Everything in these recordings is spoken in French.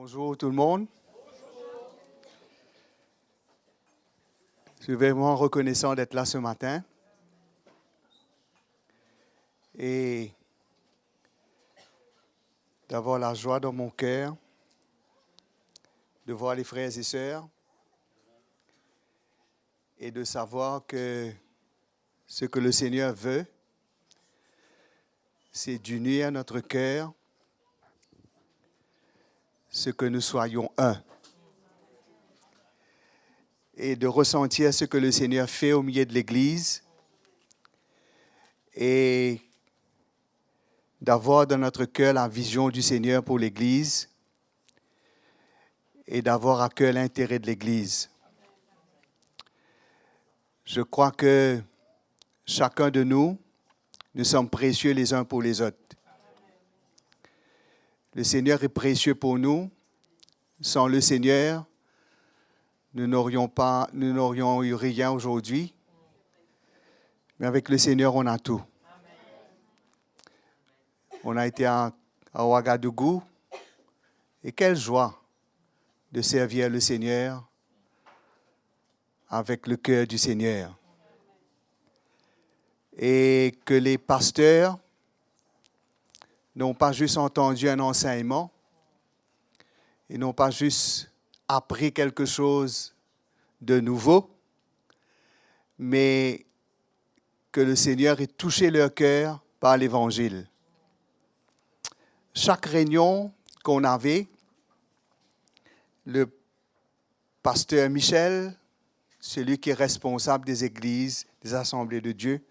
Bonjour tout le monde. Je suis vraiment reconnaissant d'être là ce matin et d'avoir la joie dans mon cœur de voir les frères et sœurs et de savoir que ce que le Seigneur veut, c'est d'unir notre cœur, ce que nous soyons un. Et de ressentir ce que le Seigneur fait au milieu de l'Église et d'avoir dans notre cœur la vision du Seigneur pour l'Église et d'avoir à cœur l'intérêt de l'Église. Je crois que chacun de nous sommes précieux les uns pour les autres. Le Seigneur est précieux pour nous. Sans le Seigneur, nous n'aurions eu rien aujourd'hui. Mais avec le Seigneur, on a tout. On a été à Ouagadougou. Et quelle joie de servir le Seigneur avec le cœur du Seigneur. Et que les pasteurs n'ont pas juste entendu un enseignement, ils n'ont pas juste appris quelque chose de nouveau, mais que le Seigneur ait touché leur cœur par l'Évangile. Chaque réunion qu'on avait, le pasteur Michel, celui qui est responsable des églises, des assemblées de Dieu,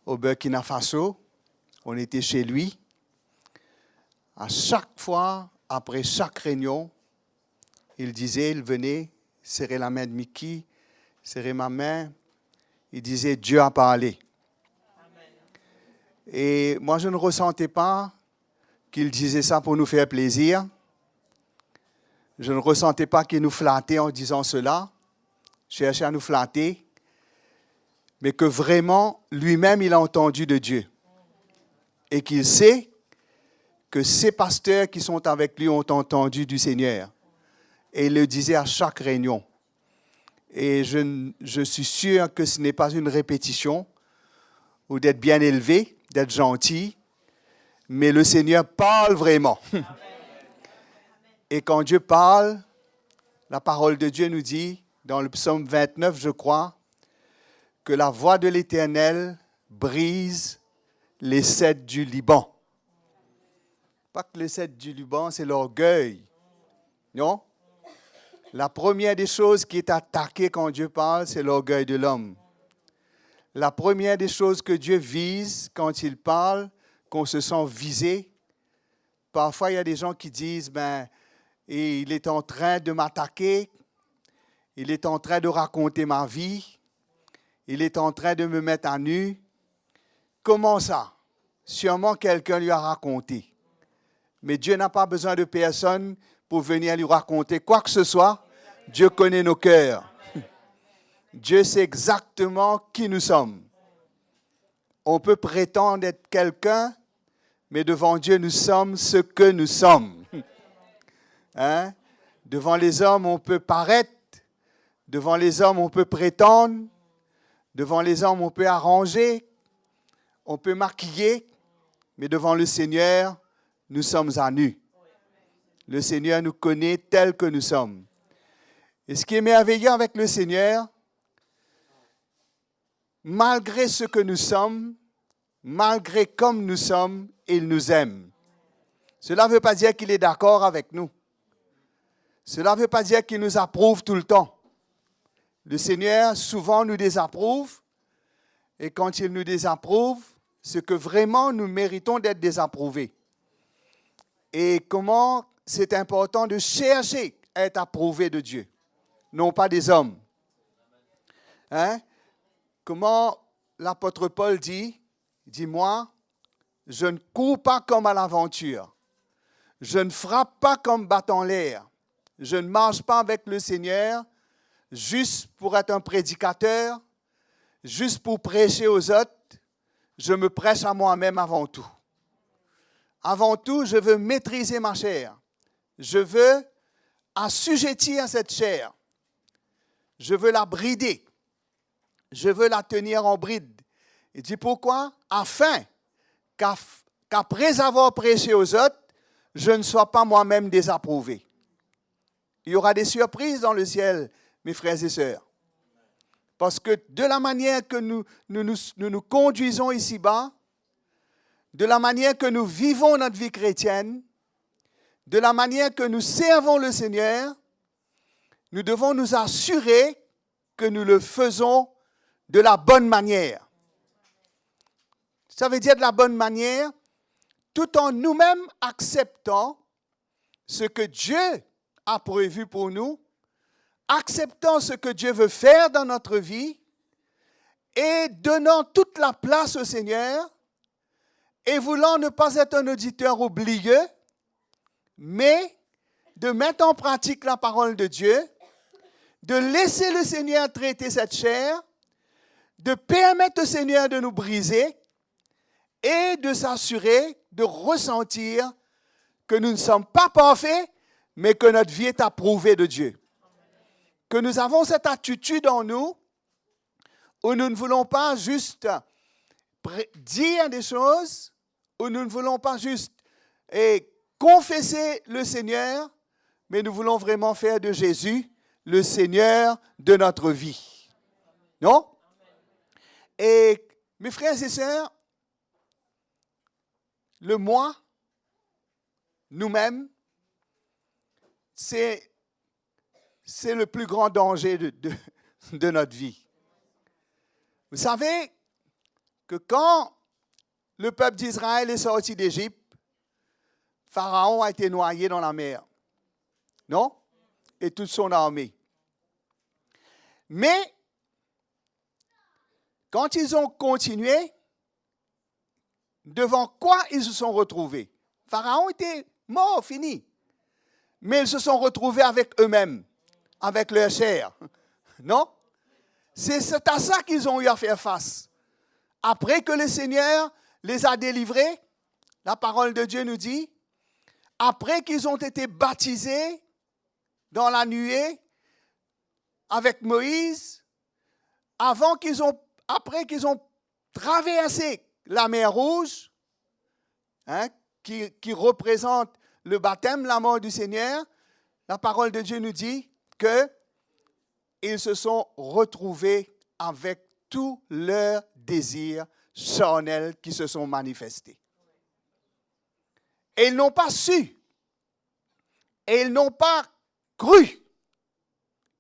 au Burkina Faso, on était chez lui. À chaque fois, après chaque réunion, il venait, serrer la main de Mickey, serrer ma main. Il disait, Dieu a parlé. Amen. Et moi, je ne ressentais pas qu'il disait ça pour nous faire plaisir. Je ne ressentais pas qu'il nous flattait en disant cela, cherchait à nous flatter, mais que vraiment, lui-même, il a entendu de Dieu. Et qu'il sait que ces pasteurs qui sont avec lui ont entendu du Seigneur. Et il le disait à chaque réunion. Et je suis sûr que ce n'est pas une répétition ou d'être bien élevé, d'être gentil, mais le Seigneur parle vraiment. Amen. Et quand Dieu parle, la parole de Dieu nous dit, dans le psaume 29, je crois, que la voix de l'Éternel brise les cèdres du Liban. Pas que les cèdres du Liban, c'est l'orgueil. Non? La première des choses qui est attaquée quand Dieu parle, c'est l'orgueil de l'homme. La première des choses que Dieu vise quand il parle, qu'on se sent visé. Parfois, il y a des gens qui disent, il est en train de m'attaquer, il est en train de raconter ma vie, il est en train de me mettre à nu. Comment ça? Sûrement quelqu'un lui a raconté. Mais Dieu n'a pas besoin de personne pour venir lui raconter quoi que ce soit. Dieu connaît nos cœurs. Dieu sait exactement qui nous sommes. On peut prétendre être quelqu'un, mais devant Dieu, nous sommes ce que nous sommes. Hein? Devant les hommes, on peut paraître. Devant les hommes, on peut prétendre. Devant les hommes, on peut arranger. On peut maquiller. Mais devant le Seigneur, nous sommes à nu. Le Seigneur nous connaît tels que nous sommes. Et ce qui est merveilleux avec le Seigneur, malgré ce que nous sommes, malgré comme nous sommes, il nous aime. Cela ne veut pas dire qu'il est d'accord avec nous. Cela ne veut pas dire qu'il nous approuve tout le temps. Le Seigneur souvent nous désapprouve. Et quand il nous désapprouve, c'est que vraiment nous méritons d'être désapprouvés. Et comment c'est important de chercher à être approuvé de Dieu, non pas des hommes. Hein? Comment l'apôtre Paul dit, dis-moi, je ne cours pas comme à l'aventure, je ne frappe pas comme battant l'air, je ne marche pas avec le Seigneur juste pour être un prédicateur, juste pour prêcher aux autres, je me prêche à moi-même avant tout. Avant tout, je veux maîtriser ma chair. je veux assujettir cette chair. Je veux la brider. Je veux la tenir en bride. Il dit pourquoi? Afin qu'après avoir prêché aux autres, je ne sois pas moi-même désapprouvé. Il y aura des surprises dans le ciel, mes frères et sœurs. Parce que de la manière que nous conduisons ici-bas, de la manière que nous vivons notre vie chrétienne, de la manière que nous servons le Seigneur, nous devons nous assurer que nous le faisons de la bonne manière. Ça veut dire de la bonne manière, tout en nous-mêmes acceptant ce que Dieu a prévu pour nous, acceptant ce que Dieu veut faire dans notre vie et donnant toute la place au Seigneur et voulant ne pas être un auditeur oublieux, mais de mettre en pratique la parole de Dieu, de laisser le Seigneur traiter cette chair, de permettre au Seigneur de nous briser et de s'assurer, de ressentir que nous ne sommes pas parfaits, mais que notre vie est approuvée de Dieu. Que nous avons cette attitude en nous où nous ne voulons pas juste dire des choses, où nous ne voulons pas juste confesser le Seigneur, mais nous voulons vraiment faire de Jésus le Seigneur de notre vie. Non? Et mes frères et sœurs, le moi, nous-mêmes, c'est le plus grand danger de notre vie. Vous savez que quand le peuple d'Israël est sorti d'Égypte, Pharaon a été noyé dans la mer. Non? Et toute son armée. Mais, quand ils ont continué, devant quoi ils se sont retrouvés? Pharaon était mort, fini. Mais ils se sont retrouvés avec eux-mêmes, avec leur chair. Non? C'est à ça qu'ils ont eu à faire face. Après que le Seigneur les a délivrés, la parole de Dieu nous dit, après qu'ils ont été baptisés dans la nuée avec Moïse, après qu'ils ont traversé la mer Rouge, qui représente le baptême, la mort du Seigneur, la parole de Dieu nous dit qu'ils se sont retrouvés avec tous leurs désirs charnels qui se sont manifestés. Et ils n'ont pas su, et ils n'ont pas cru,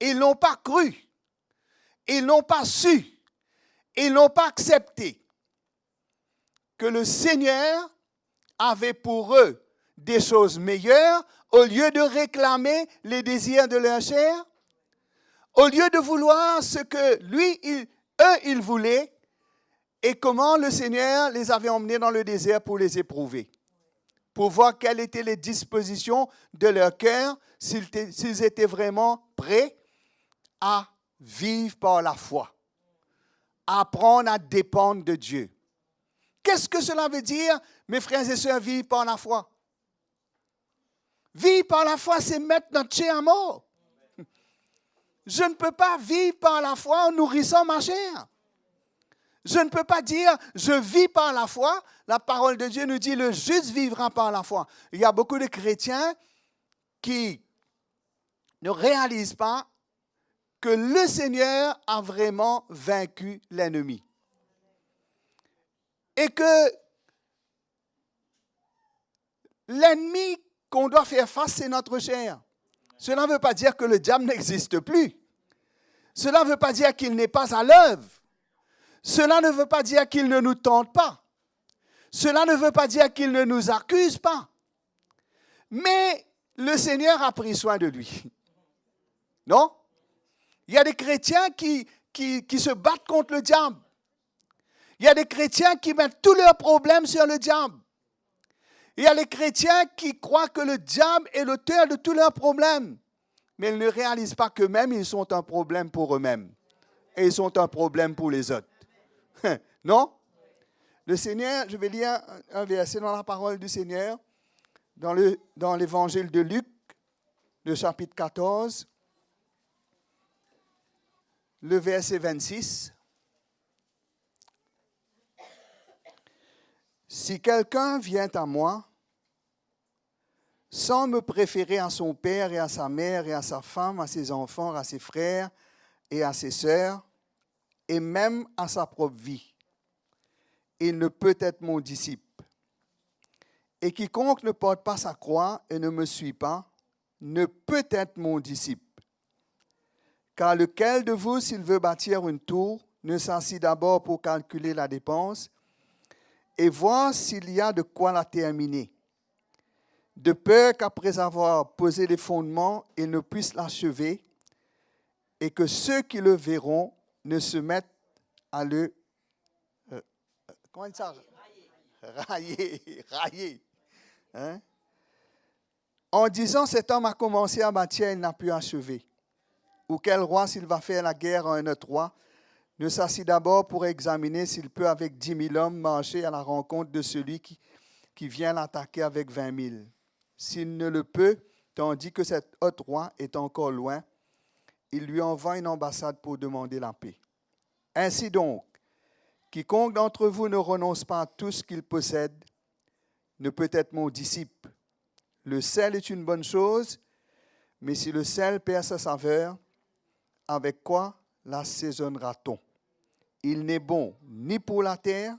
ils n'ont pas cru, ils n'ont pas su, ils n'ont pas accepté que le Seigneur avait pour eux des choses meilleures, au lieu de réclamer les désirs de leur chair, au lieu de vouloir ce que eux, ils voulaient, et comment le Seigneur les avait emmenés dans le désert pour les éprouver, pour voir quelles étaient les dispositions de leur cœur, s'ils étaient vraiment prêts à vivre par la foi, à apprendre à dépendre de Dieu. Qu'est-ce que cela veut dire, mes frères et sœurs, vivre par la foi? Vivre par la foi, c'est mettre notre chair à mort. Je ne peux pas vivre par la foi en nourrissant ma chair. Je ne peux pas dire, je vis par la foi. La parole de Dieu nous dit, le juste vivra par la foi. Il y a beaucoup de chrétiens qui ne réalisent pas que le Seigneur a vraiment vaincu l'ennemi. Et que l'ennemi qu'on doit faire face, c'est notre chair. Cela ne veut pas dire que le diable n'existe plus. Cela ne veut pas dire qu'il n'est pas à l'œuvre. Cela ne veut pas dire qu'il ne nous tente pas. Cela ne veut pas dire qu'il ne nous accuse pas. Mais le Seigneur a pris soin de lui. Non? Il y a des chrétiens qui se battent contre le diable. Il y a des chrétiens qui mettent tous leurs problèmes sur le diable. Il y a les chrétiens qui croient que le diable est l'auteur de tous leurs problèmes. Mais ils ne réalisent pas qu'eux-mêmes, ils sont un problème pour eux-mêmes. Et ils sont un problème pour les autres. Non? Le Seigneur, je vais lire un verset dans la parole du Seigneur, dans l'évangile de Luc, le chapitre 14, le verset 26. Si quelqu'un vient à moi, sans me préférer à son père et à sa mère et à sa femme, à ses enfants, à ses frères et à ses sœurs, et même à sa propre vie, il ne peut être mon disciple. Et quiconque ne porte pas sa croix et ne me suit pas, ne peut être mon disciple. Car lequel de vous, s'il veut bâtir une tour, ne s'assit d'abord pour calculer la dépense et voir s'il y a de quoi la terminer, de peur qu'après avoir posé les fondements, il ne puisse l'achever, et que ceux qui le verront ne se mettent à le railler. Hein? En disant, cet homme a commencé à bâtir, il n'a pu achever. Ou quel roi, s'il va faire la guerre à un autre roi, ne s'assit d'abord pour examiner s'il peut avec 10 000 hommes marcher à la rencontre de celui qui vient l'attaquer avec 20 000. S'il ne le peut, tandis que cet autre roi est encore loin, il lui envoie une ambassade pour demander la paix. Ainsi donc, quiconque d'entre vous ne renonce pas à tout ce qu'il possède ne peut être mon disciple. Le sel est une bonne chose, mais si le sel perd sa saveur, avec quoi l'assaisonnera-t-on? Il n'est bon ni pour la terre,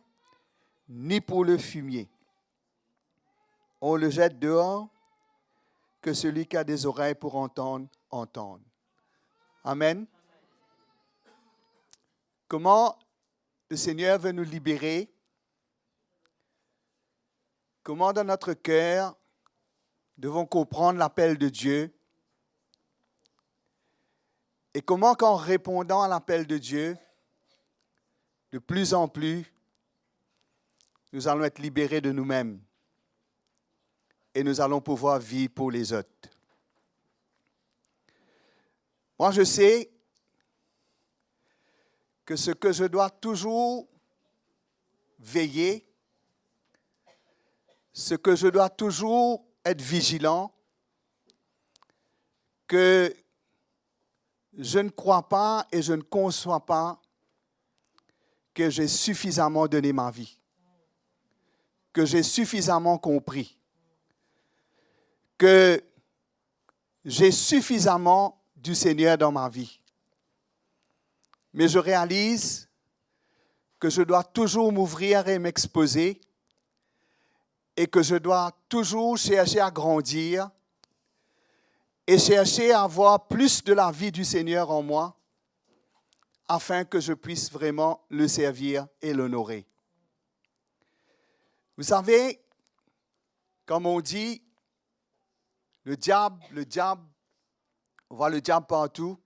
ni pour le fumier. On le jette dehors, que celui qui a des oreilles pour entendre, entende. Amen. Comment le Seigneur veut nous libérer? Comment dans notre cœur devons comprendre l'appel de Dieu? Et comment qu'en répondant à l'appel de Dieu, de plus en plus, nous allons être libérés de nous-mêmes et nous allons pouvoir vivre pour les autres. Moi, je sais que ce que je dois toujours veiller, ce que je dois toujours être vigilant, que je ne crois pas et je ne conçois pas que j'ai suffisamment donné ma vie, que j'ai suffisamment compris, que j'ai suffisamment du Seigneur dans ma vie. Mais je réalise que je dois toujours m'ouvrir et m'exposer et que je dois toujours chercher à grandir et chercher à avoir plus de la vie du Seigneur en moi afin que je puisse vraiment le servir et l'honorer. Vous savez, comme on dit, le diable, on voit le diable partout,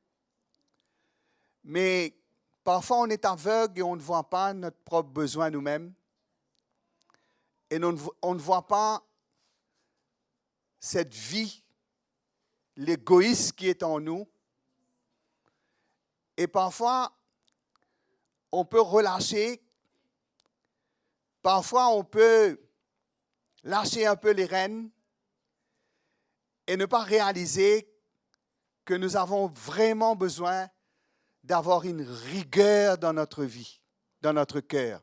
mais parfois on est aveugle et on ne voit pas notre propre besoin nous-mêmes. Et on ne voit pas cette vie, l'égoïsme qui est en nous. Et parfois, on peut relâcher. Parfois, on peut lâcher un peu les rênes et ne pas réaliser que nous avons vraiment besoin d'avoir une rigueur dans notre vie, dans notre cœur.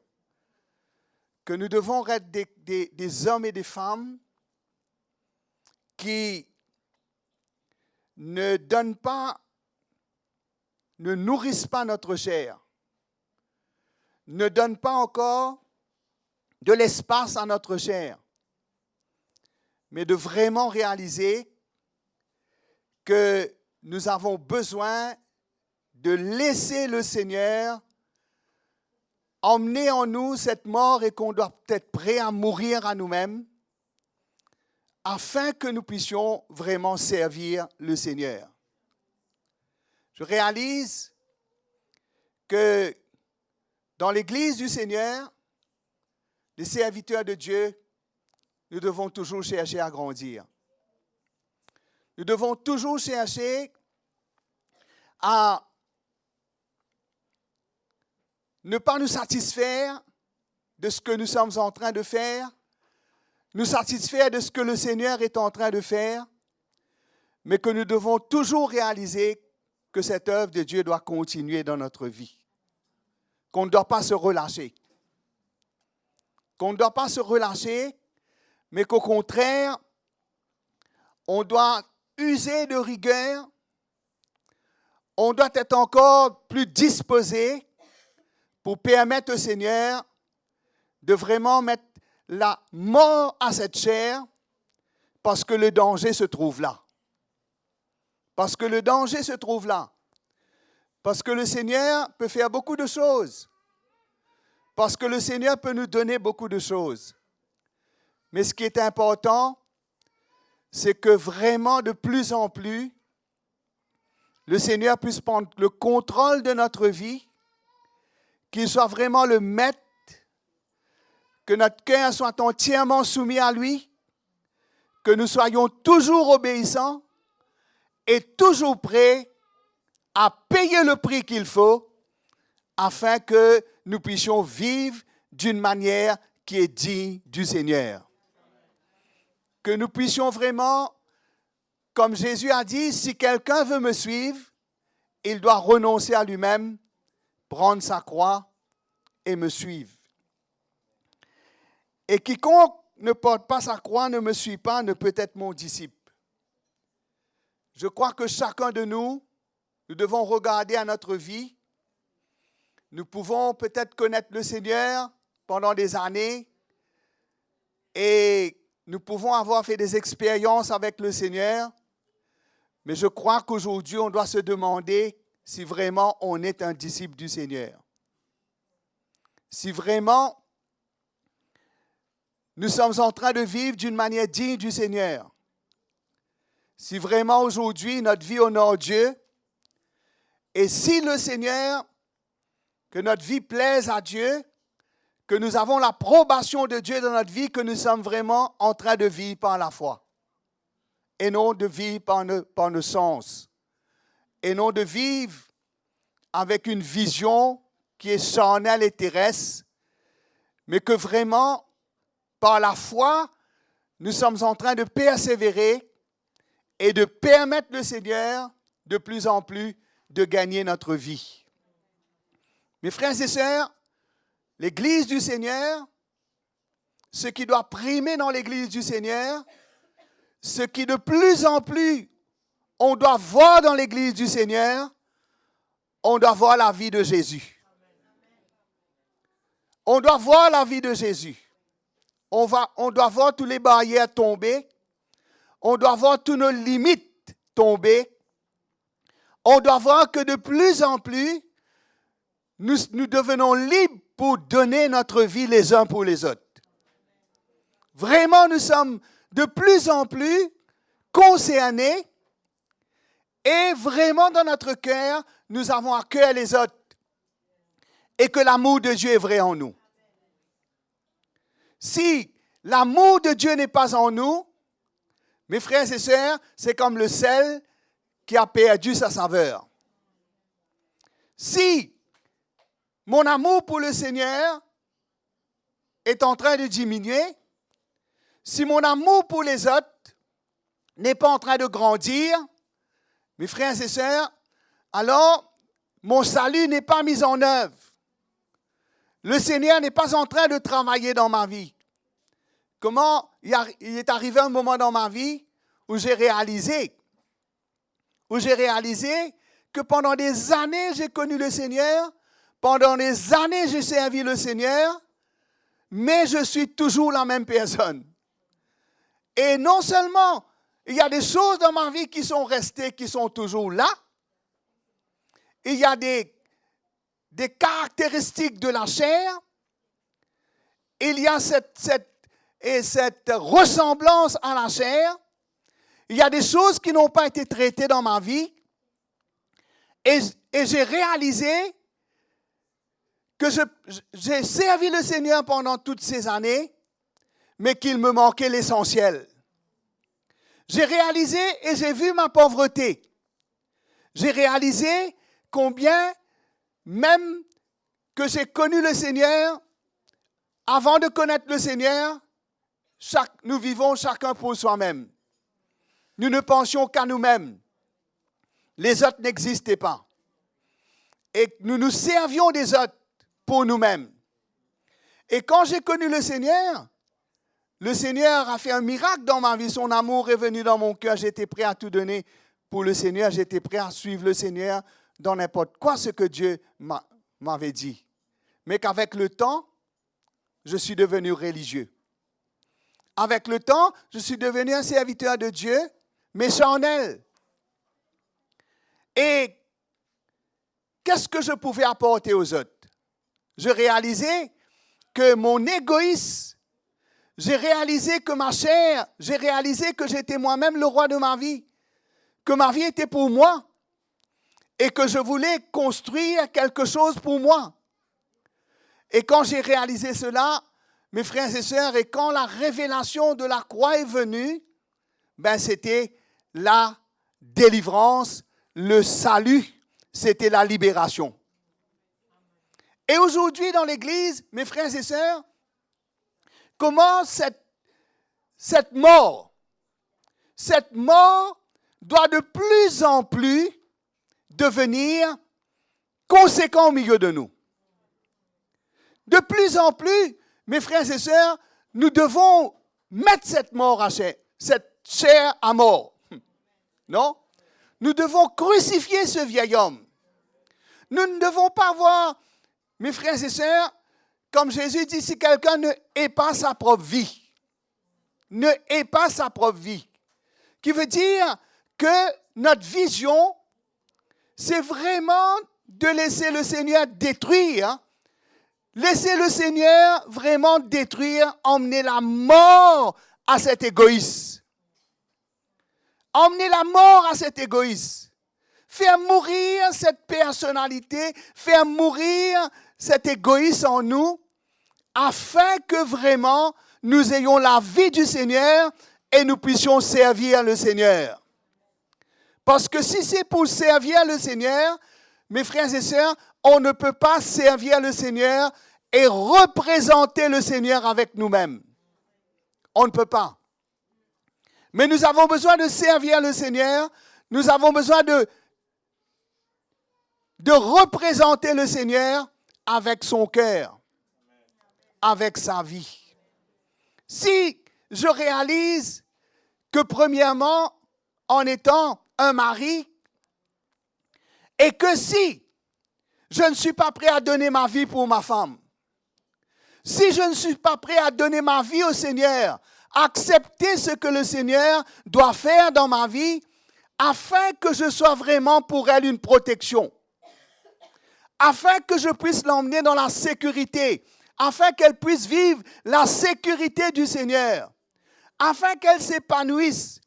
Que nous devons être des hommes et des femmes qui ne donnent pas, ne nourrissent pas notre chair, ne donnent pas encore de l'espace à notre chair, mais de vraiment réaliser que nous avons besoin de laisser le Seigneur emmener en nous cette mort et qu'on doit être prêt à mourir à nous-mêmes afin que nous puissions vraiment servir le Seigneur. Je réalise que dans l'Église du Seigneur, les serviteurs de Dieu, nous devons toujours chercher à grandir. Nous devons toujours chercher à ne pas nous satisfaire de ce que nous sommes en train de faire, nous satisfaire de ce que le Seigneur est en train de faire, mais que nous devons toujours réaliser que cette œuvre de Dieu doit continuer dans notre vie. Qu'on ne doit pas se relâcher. Qu'on ne doit pas se relâcher, mais qu'au contraire, on doit user de rigueur. On doit être encore plus disposé pour permettre au Seigneur de vraiment mettre la mort à cette chair, parce que le danger se trouve là. Parce que le danger se trouve là. Parce que le Seigneur peut faire beaucoup de choses. Parce que le Seigneur peut nous donner beaucoup de choses. Mais ce qui est important, c'est que vraiment de plus en plus, le Seigneur puisse prendre le contrôle de notre vie, qu'il soit vraiment le maître, que notre cœur soit entièrement soumis à lui, que nous soyons toujours obéissants et toujours prêts à payer le prix qu'il faut afin que nous puissions vivre d'une manière qui est digne du Seigneur. Que nous puissions vraiment, comme Jésus a dit, si quelqu'un veut me suivre, il doit renoncer à lui-même, prendre sa croix et me suivre. Et quiconque ne porte pas sa croix, ne me suit pas, ne peut être mon disciple. Je crois que chacun de nous, nous devons regarder à notre vie. Nous pouvons peut-être connaître le Seigneur pendant des années et nous pouvons avoir fait des expériences avec le Seigneur, mais je crois qu'aujourd'hui, on doit se demander si vraiment on est un disciple du Seigneur. Si vraiment nous sommes en train de vivre d'une manière digne du Seigneur. Si vraiment aujourd'hui notre vie honore Dieu, et si le Seigneur, que notre vie plaise à Dieu, que nous avons l'approbation de Dieu dans notre vie, que nous sommes vraiment en train de vivre par la foi. Et non de vivre par nos sens. Et non de vivre avec une vision qui est charnelle et terrestre, mais que vraiment, par la foi, nous sommes en train de persévérer et de permettre le Seigneur de plus en plus de gagner notre vie. Mes frères et sœurs, l'Église du Seigneur, ce qui doit primer dans l'Église du Seigneur, ce qui de plus en plus on doit voir dans l'Église du Seigneur, on doit voir la vie de Jésus. On doit voir la vie de Jésus. On doit voir toutes les barrières tomber. On doit voir toutes nos limites tomber. On doit voir que de plus en plus, nous devenons libres pour donner notre vie les uns pour les autres. Vraiment, nous sommes de plus en plus concernés et vraiment dans notre cœur, nous avons à cœur les autres et que l'amour de Dieu est vrai en nous. Si l'amour de Dieu n'est pas en nous, mes frères et sœurs, c'est comme le sel qui a perdu sa saveur. Si mon amour pour le Seigneur est en train de diminuer, si mon amour pour les autres n'est pas en train de grandir, mes frères et sœurs, alors mon salut n'est pas mis en œuvre. Le Seigneur n'est pas en train de travailler dans ma vie. Comment il est arrivé un moment dans ma vie où j'ai réalisé que pendant des années, j'ai connu le Seigneur, pendant des années, j'ai servi le Seigneur, mais je suis toujours la même personne. Et non seulement, il y a des choses dans ma vie qui sont restées, qui sont toujours là, il y a des caractéristiques de la chair, il y a cette ressemblance à la chair, il y a des choses qui n'ont pas été traitées dans ma vie, et j'ai réalisé que j'ai servi le Seigneur pendant toutes ces années, mais qu'il me manquait l'essentiel. J'ai réalisé et j'ai vu ma pauvreté. J'ai réalisé combien, même que j'ai connu le Seigneur, avant de connaître le Seigneur, nous vivons chacun pour soi-même. nous ne pensions qu'à nous-mêmes. Les autres n'existaient pas. Et nous nous servions des autres pour nous-mêmes. Et quand j'ai connu le Seigneur a fait un miracle dans ma vie. Son amour est venu dans mon cœur. J'étais prêt à tout donner pour le Seigneur. J'étais prêt à suivre le Seigneur dans n'importe quoi ce que Dieu m'avait dit. Mais qu'avec le temps, je suis devenu religieux. Avec le temps, je suis devenu un serviteur de Dieu, mais charnel. Et qu'est-ce que je pouvais apporter aux autres? Je réalisais que mon égoïsme, j'ai réalisé que ma chair, j'ai réalisé que j'étais moi-même le roi de ma vie, que ma vie était pour moi et que je voulais construire quelque chose pour moi. Et quand j'ai réalisé cela, mes frères et sœurs, et quand la révélation de la croix est venue, ben c'était la délivrance, le salut, c'était la libération. Et aujourd'hui dans l'Église, mes frères et sœurs, comment cette mort doit de plus en plus devenir conséquent au milieu de nous. De plus en plus, mes frères et sœurs, nous devons mettre cette chair à mort. Non? Nous devons crucifier ce vieil homme. Nous ne devons pas voir, mes frères et sœurs, comme Jésus dit, si quelqu'un ne hait pas sa propre vie, ne hait pas sa propre vie, qui veut dire que notre vision, c'est vraiment de laisser le Seigneur détruire, laisser le Seigneur vraiment détruire, emmener la mort à cet égoïsme. Emmener la mort à cet égoïsme. Faire mourir cette personnalité, faire mourir cet égoïsme en nous, afin que vraiment nous ayons la vie du Seigneur et nous puissions servir le Seigneur. Parce que si c'est pour servir le Seigneur, mes frères et sœurs, on ne peut pas servir le Seigneur et représenter le Seigneur avec nous-mêmes. On ne peut pas. Mais nous avons besoin de servir le Seigneur, nous avons besoin de représenter le Seigneur avec son cœur, avec sa vie. Si je réalise que premièrement, en étant un mari, et que si je ne suis pas prêt à donner ma vie pour ma femme, si je ne suis pas prêt à donner ma vie au Seigneur, accepter ce que le Seigneur doit faire dans ma vie, afin que je sois vraiment pour elle une protection, afin que je puisse l'emmener dans la sécurité, afin qu'elle puisse vivre la sécurité du Seigneur, afin qu'elle s'épanouisse,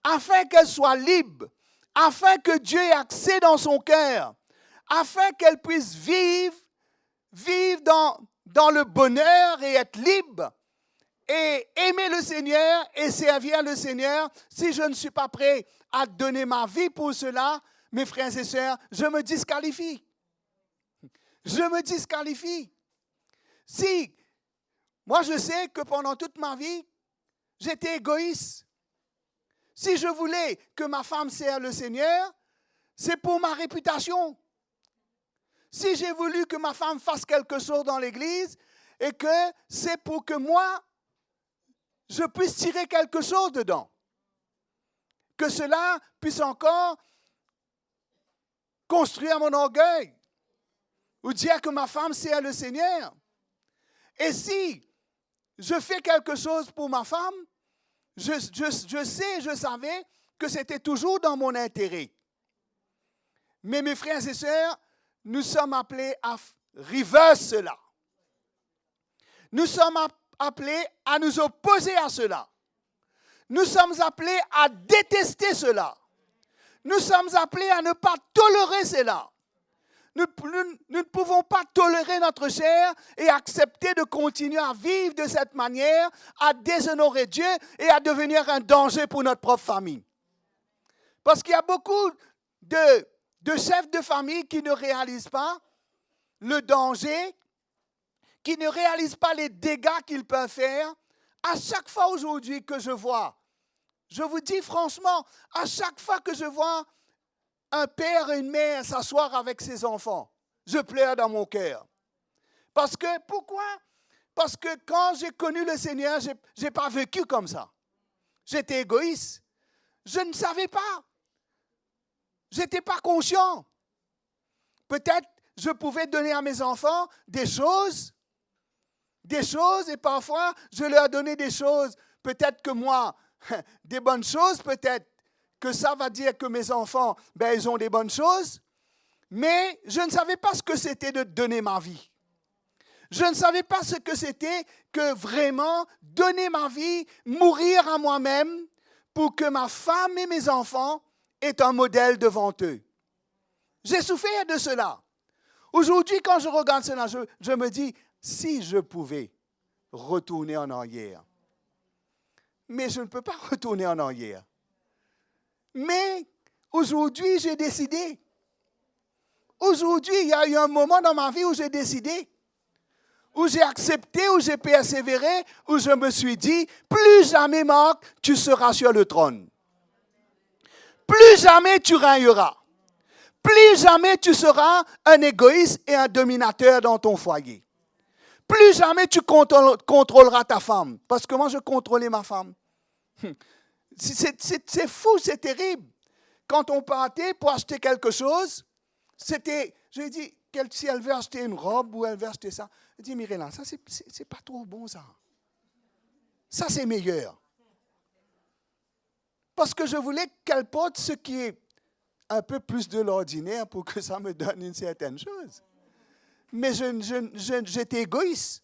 afin qu'elle soit libre, afin que Dieu ait accès dans son cœur, afin qu'elle puisse vivre dans le bonheur et être libre, et aimer le Seigneur et servir le Seigneur. Si je ne suis pas prêt à donner ma vie pour cela, mes frères et sœurs, je me disqualifie. Je me disqualifie. Si, moi je sais que pendant toute ma vie, j'étais égoïste. Si je voulais que ma femme serve le Seigneur, c'est pour ma réputation. Si j'ai voulu que ma femme fasse quelque chose dans l'église, et que c'est pour que moi, je puisse tirer quelque chose dedans. Que cela puisse encore construire mon orgueil. Ou dire que ma femme sert le Seigneur. Et si je fais quelque chose pour ma femme, je savais que c'était toujours dans mon intérêt. Mais mes frères et sœurs, nous sommes appelés à reverse cela. Nous sommes appelés à nous opposer à cela. Nous sommes appelés à détester cela. Nous sommes appelés à ne pas tolérer cela. Nous ne pouvons pas tolérer notre chair et accepter de continuer à vivre de cette manière, à déshonorer Dieu et à devenir un danger pour notre propre famille. Parce qu'il y a beaucoup de chefs de famille qui ne réalisent pas le danger, qui ne réalisent pas les dégâts qu'ils peuvent faire. À chaque fois aujourd'hui que je vois Je vous dis franchement, à chaque fois que je vois un père et une mère s'asseoir avec ses enfants, je pleure dans mon cœur. Parce que, pourquoi? Parce que quand j'ai connu le Seigneur, je n'ai pas vécu comme ça. J'étais égoïste. Je ne savais pas. Je n'étais pas conscient. Peut-être je pouvais donner à mes enfants des choses, et parfois je leur donnais des choses. Peut-être que moi, des bonnes choses, peut-être que ça va dire que mes enfants, ils ont des bonnes choses, mais je ne savais pas ce que c'était de donner ma vie. Je ne savais pas ce que c'était que vraiment donner ma vie, mourir à moi-même pour que ma femme et mes enfants aient un modèle devant eux. J'ai souffert de cela. Aujourd'hui, quand je regarde cela, je me dis, si je pouvais retourner en arrière. Mais je ne peux pas retourner en arrière. Mais aujourd'hui, j'ai décidé. Aujourd'hui, il y a eu un moment dans ma vie où j'ai décidé, où j'ai accepté, où j'ai persévéré, où je me suis dit, plus jamais, Marc, tu seras sur le trône. Plus jamais tu régneras. Plus jamais tu seras un égoïste et un dominateur dans ton foyer. Plus jamais tu contrôleras ta femme. Parce que moi, je contrôlais ma femme. C'est fou, c'est terrible. Quand on partait pour acheter quelque chose, je lui ai dit, si elle veut acheter une robe ou elle veut acheter ça, elle dit, Mirella, ça, c'est pas trop bon, ça. Ça, c'est meilleur. Parce que je voulais qu'elle porte ce qui est un peu plus de l'ordinaire pour que ça me donne une certaine chose. Mais j'étais égoïste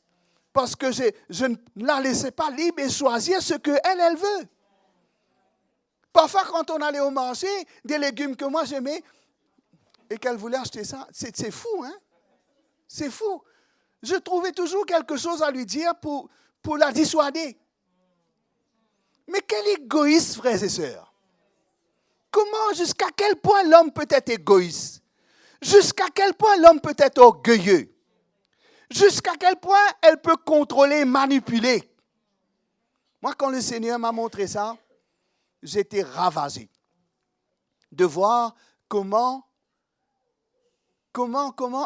parce que je ne la laissais pas libre et choisir ce qu'elle veut. Parfois, quand on allait au marché, des légumes que moi j'aimais et qu'elle voulait acheter ça, c'est fou, hein? C'est fou. Je trouvais toujours quelque chose à lui dire pour la dissuader. Mais quel égoïste, frères et sœurs! Comment, jusqu'à quel point l'homme peut être égoïste? Jusqu'à quel point l'homme peut être orgueilleux? Jusqu'à quel point elle peut contrôler, manipuler? Moi, quand le Seigneur m'a montré ça, j'étais ravagé de voir comment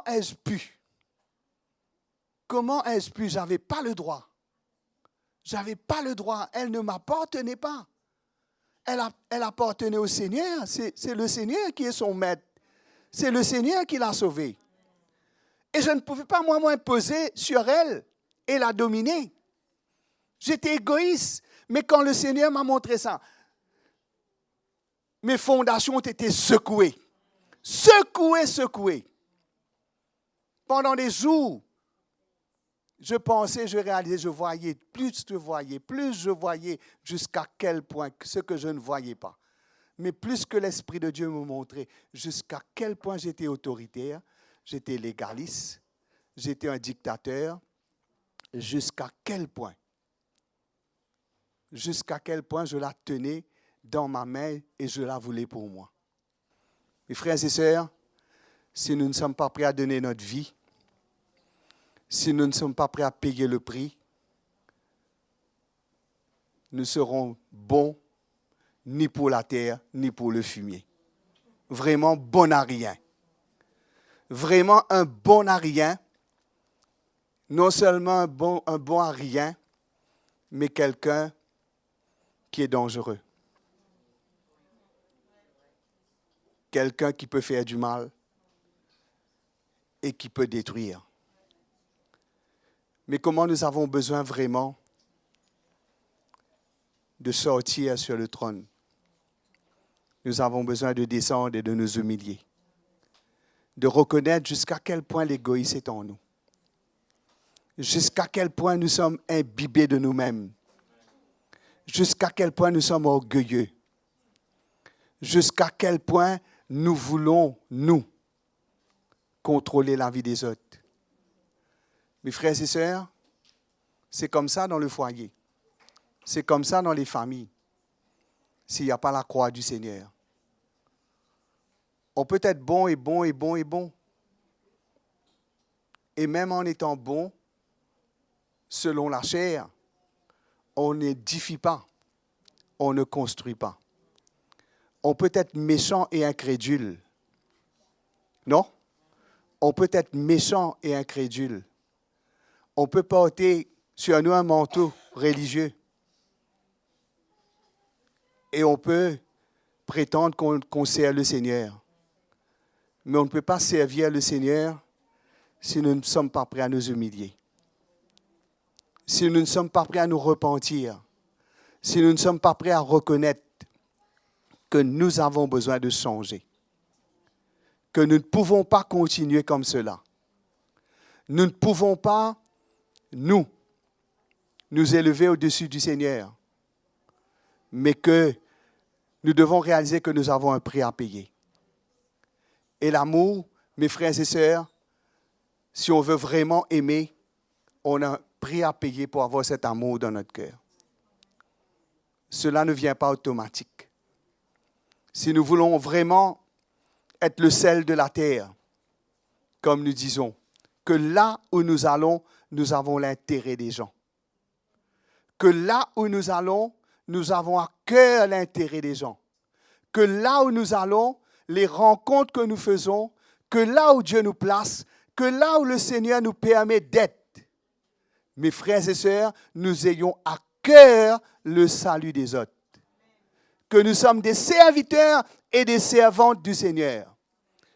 ai-je pu? Comment ai-je pu? J'avais pas le droit. J'avais pas le droit. Elle ne m'appartenait pas. Elle appartenait au Seigneur. C'est le Seigneur qui est son maître. C'est le Seigneur qui l'a sauvée. Et je ne pouvais pas moi m'imposer sur elle et la dominer. J'étais égoïste. Mais quand le Seigneur m'a montré ça, mes fondations ont été secouées. Secouées. Pendant des jours, je pensais, je réalisais, je voyais, plus je voyais jusqu'à quel point, ce que je ne voyais pas. Mais plus que l'Esprit de Dieu me montrait jusqu'à quel point j'étais autoritaire, j'étais légaliste, j'étais un dictateur, jusqu'à quel point je la tenais dans ma main et je la voulais pour moi. Mes frères et sœurs, si nous ne sommes pas prêts à donner notre vie, si nous ne sommes pas prêts à payer le prix, nous serons bons ni pour la terre, ni pour le fumier. Vraiment bon à rien. Vraiment un bon à rien. Non seulement un bon à rien, mais quelqu'un qui est dangereux. Quelqu'un qui peut faire du mal et qui peut détruire. Mais comment nous avons besoin vraiment de sortir sur le trône? Nous avons besoin de descendre et de nous humilier. De reconnaître jusqu'à quel point l'égoïsme est en nous. Jusqu'à quel point nous sommes imbibés de nous-mêmes. Jusqu'à quel point nous sommes orgueilleux. Jusqu'à quel point nous voulons, nous, contrôler la vie des autres. Mes frères et sœurs, c'est comme ça dans le foyer. C'est comme ça dans les familles. S'il n'y a pas la croix du Seigneur. On peut être bon. Et même en étant bon, selon la chair, on n'édifie pas. on ne construit pas. On peut être méchant et incrédule. Non? On peut être méchant et incrédule. On peut porter sur nous un manteau religieux. Et on peut prétendre qu'on sert le Seigneur. Mais on ne peut pas servir le Seigneur si nous ne sommes pas prêts à nous humilier. Si nous ne sommes pas prêts à nous repentir. Si nous ne sommes pas prêts à reconnaître que nous avons besoin de changer. Que nous ne pouvons pas continuer comme cela. Nous ne pouvons pas, nous élever au-dessus du Seigneur. Mais que nous devons réaliser que nous avons un prix à payer. Et l'amour, mes frères et sœurs, si on veut vraiment aimer, on a un prix à payer pour avoir cet amour dans notre cœur. Cela ne vient pas automatique. Si nous voulons vraiment être le sel de la terre, comme nous disons, que là où nous allons, nous avons l'intérêt des gens. Que là où nous allons, nous avons à cœur l'intérêt des gens. Que là où nous allons, les rencontres que nous faisons, que là où Dieu nous place, que là où le Seigneur nous permet d'être, mes frères et sœurs, nous ayons à cœur le salut des autres. Que nous sommes des serviteurs et des servantes du Seigneur.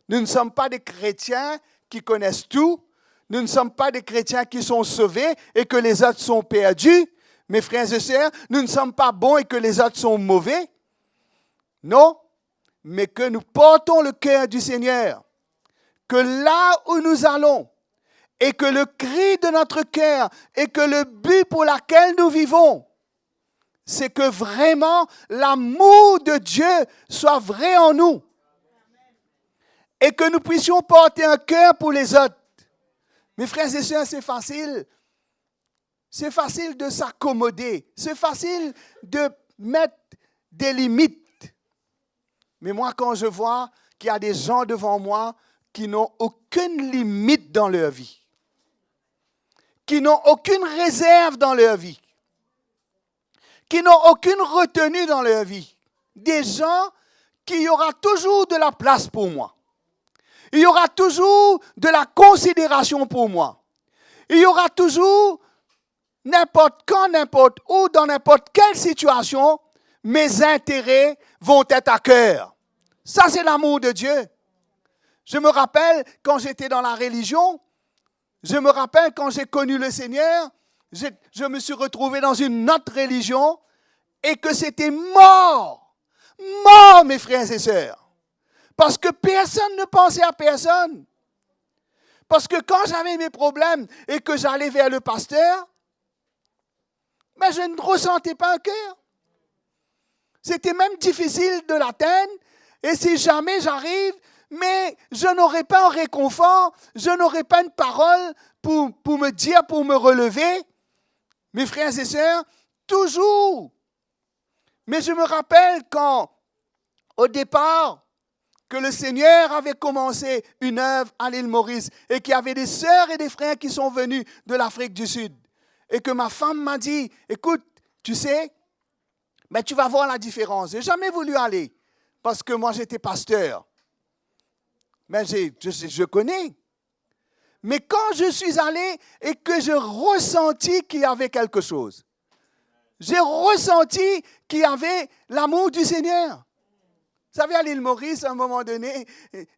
Nous ne sommes pas des chrétiens qui connaissent tout. Nous ne sommes pas des chrétiens qui sont sauvés et que les autres sont perdus. Mes frères et sœurs, nous ne sommes pas bons et que les autres sont mauvais. Non, mais que nous portons le cœur du Seigneur. Que là où nous allons, et que le cri de notre cœur, et que le but pour lequel nous vivons, c'est que vraiment l'amour de Dieu soit vrai en nous. Et que nous puissions porter un cœur pour les autres. Mes frères et sœurs, c'est facile. C'est facile de s'accommoder. C'est facile de mettre des limites. Mais moi, quand je vois qu'il y a des gens devant moi qui n'ont aucune limite dans leur vie, qui n'ont aucune réserve dans leur vie, qui n'ont aucune retenue dans leur vie, des gens qui y aura toujours de la place pour moi. Il y aura toujours de la considération pour moi. Il y aura toujours, n'importe quand, n'importe où, dans n'importe quelle situation, mes intérêts vont être à cœur. Ça, c'est l'amour de Dieu. Je me rappelle quand j'étais dans la religion, je me rappelle quand j'ai connu le Seigneur, je me suis retrouvé dans une autre religion et que c'était mort. Mort, mes frères et sœurs. Parce que personne ne pensait à personne. Parce que quand j'avais mes problèmes et que j'allais vers le pasteur, mais je ne ressentais pas un cœur. C'était même difficile de l'atteindre. Et si jamais j'arrive, mais je n'aurai pas un réconfort, je n'aurai pas une parole pour me dire, pour me relever. Mes frères et sœurs, toujours. Mais je me rappelle quand, au départ, que le Seigneur avait commencé une œuvre à l'île Maurice et qu'il y avait des sœurs et des frères qui sont venus de l'Afrique du Sud. Et que ma femme m'a dit, écoute, tu sais, mais tu vas voir la différence. Je n'ai jamais voulu aller parce que moi j'étais pasteur. Mais je connais. Mais quand je suis allé et que j'ai ressenti qu'il y avait quelque chose, j'ai ressenti qu'il y avait l'amour du Seigneur. Vous savez, à l'île Maurice, à un moment donné,